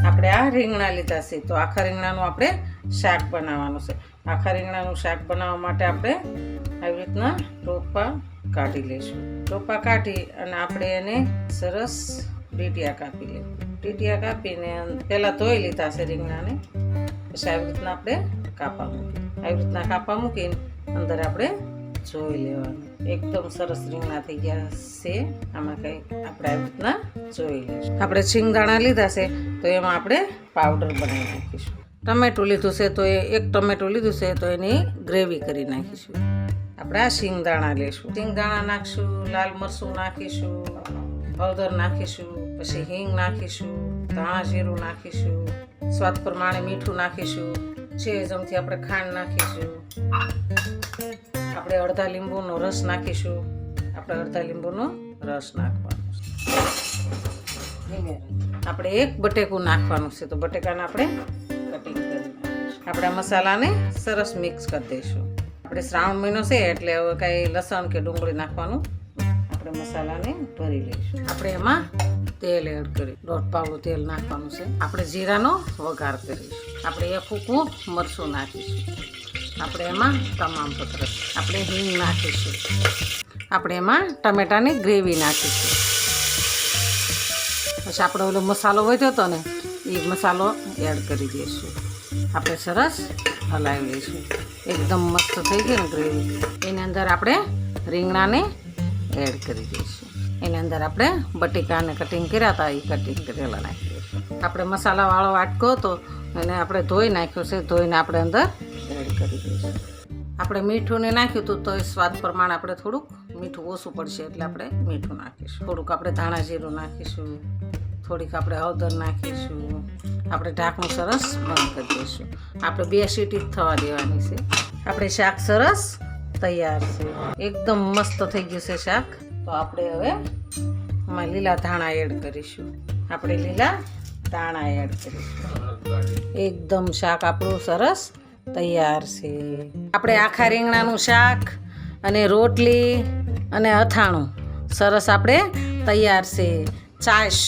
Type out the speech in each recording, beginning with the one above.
આપણે આ રીંગણા લીધા છે, તો આખા રીંગણાનું આપણે શાક બનાવવાનું છે. આખા રીંગણાનું શાક બનાવવા માટે આપણે આવી રીતના ટોપા કાઢી લઈશું. ટોપા કાઢી અને આપણે એને સરસ ડીટીયા કાપી લઈશું. ડીટીયા કાપીને પહેલાં ધોઈ લીધા છે રીંગણાને, પછી આવી રીતના આપણે કાપા મૂકી. આવી રીતના કાપા મૂકીને અંદર આપણે જોઈ લેવાનું. એકદમ સરસ રીંગણા થઈ ગયા છે. આમાં કંઈ આપણે આવી રીતના જોઈ લઈશું. આપણે શિંગદાણા લીધા છે, તો એમાં આપણે પાવડર બનાવી નાખીશું. ટમેટું લીધું છે, તો એક ટમેટું લીધું છે, તો એની ગ્રેવી કરી નાખીશું. આપણે આ શિંગદાણા લઈશું. શિંગદાણા નાખીશું, લાલ મરચું નાખીશું, હળદર નાખીશું, પછી હિંગ નાખીશું, ધાણા જીરું નાખીશું, સ્વાદ પ્રમાણે મીઠું નાખીશું, 6 ચમચી આપણે ખાંડ નાખીશું. આપણે અડધા લીંબુનો રસ નાખીશું. આપણે અડધા લીંબુનો રસ નાખવાનો છે. આપણે એક બટેકું નાખવાનું છે, તો બટેકાને આપણે કટિંગ કરી આપણે આ મસાલાને સરસ મિક્સ કરી દઈશું. આપણે શ્રાવણ મહિનો છે એટલે હવે કાંઈ લસણ કે ડુંગળી નાખવાનું, આપણે મસાલાને ભરી લઈશું. આપણે એમાં તેલ એડ કરી 1.5 પાવડું તેલ નાખવાનું છે. આપણે જીરાનો વઘાર કરીશું. આપણે એક ફૂંકું મરચું નાખીશું. આપણે એમાં તમામ પત્ર આપણે હિંગ નાખીશું. આપણે એમાં ટમેટાની ગ્રેવી નાખીશું. પછી આપણે ઓલો મસાલો વધ્યો હતો ને, એ મસાલો એડ કરી દઈશું. આપણે સરસ હલાવી લઈશું. એકદમ મસ્ત થઈ ગઈ ને ગ્રેવી. એની અંદર આપણે રીંગણાને એડ કરી દઈશું. એની અંદર આપણે બટેકાને કટિંગ કર્યા હતા, એ કટિંગ કરેલા નાખી દઈશું. આપણે મસાલાવાળો વાટકો હતો એને આપણે ધોઈ નાખ્યો છે, ધોઈને આપણે અંદર એડ કરી દઈશું. આપણે મીઠું ને નાખ્યું હતું, તો એ સ્વાદ પ્રમાણે આપણે થોડુંક મીઠું ઓછું પડશે એટલે આપણે મીઠું નાખીશું. થોડુંક આપણે ધાણા જીરું નાખીશું, થોડીક આપણે હળદર નાખીશું. આપણે ઢાંકણું સરસ બંધ કરી દઈશું. આપણે 2 સીટી થવા દેવાની છે. આપણે શાક સરસ તૈયાર છે. એકદમ મસ્ત થઈ ગયું છે શાક. તો આપણે હવે એમાં લીલા ધાણા એડ કરીશું. આપણે લીલા ધાણા એડ કરીશું. એકદમ શાક આપણું સરસ તૈયાર છે. આપણે આખા રીંગણાનું શાક અને રોટલી અને અથાણું સરસ આપણે તૈયાર છે. છાશ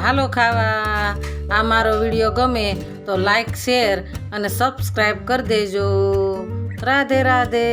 હાલો ખાવા. આ મારો વિડીયો ગમે તો લાઈક, શેર અને સબસ્ક્રાઈબ કરી દેજો. રાધે રાધે.